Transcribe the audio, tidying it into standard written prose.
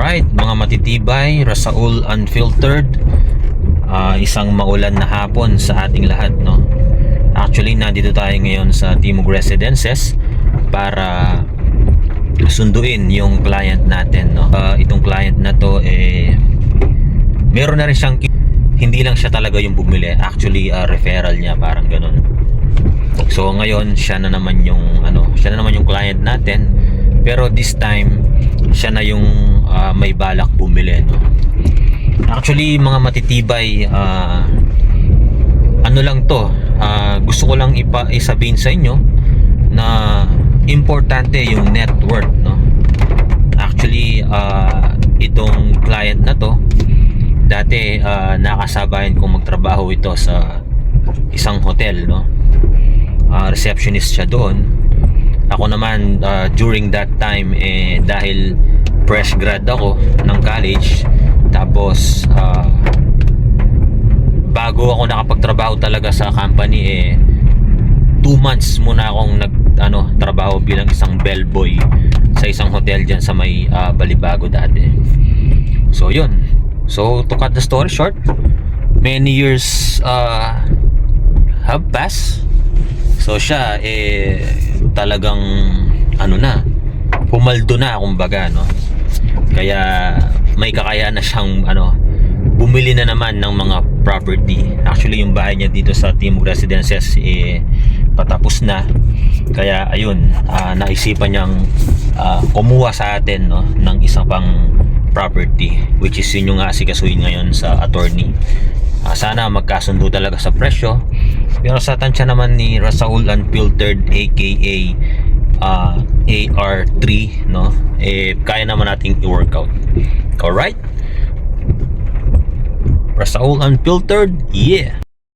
Alright, mga matitibay, Rasaul Unfiltered. Isang maulan na hapon sa ating lahat, no? Actually, nandito tayo ngayon sa Timog Residences para sunduin yung client natin, no? Itong client na to, meron na rin siyang, hindi lang siya talaga yung bumili. Actually, referral niya, parang ganun. So ngayon, siya na naman yung client natin. Pero this time, siya na yung may balak bumili, no? Actually, mga matitibay, ano lang to, gusto ko lang isabihin sa inyo na importante yung net worth, no? Actually, itong client na to, dati nakasabayan kong magtrabaho ito sa isang hotel, no? Receptionist siya doon. Ako naman, during that time, dahil fresh grad ako ng college, tapos bago ako nakapagtrabaho talaga sa company, 2 months muna akong trabaho bilang isang bellboy sa isang hotel dyan sa may Balibago dati. So yun, so to cut the story short, many years have passed. So siya talagang pumaldo na kumbaga, no? Kaya may kakayahan na siyang bumili na naman ng mga property. Actually, yung bahay niya dito sa Timog Residences patapos na. Kaya ayun, naisipan niyang kumuha sa atin, no, ng isang pang property, which is yun yung asikasuhin ngayon sa attorney. Sana magkasundo talaga sa presyo. Pero sa tansya naman ni Rasaul Unfiltered aka AR3, no, kaya naman nating i-workout. Alright, Rasaul Unfiltered, yeah.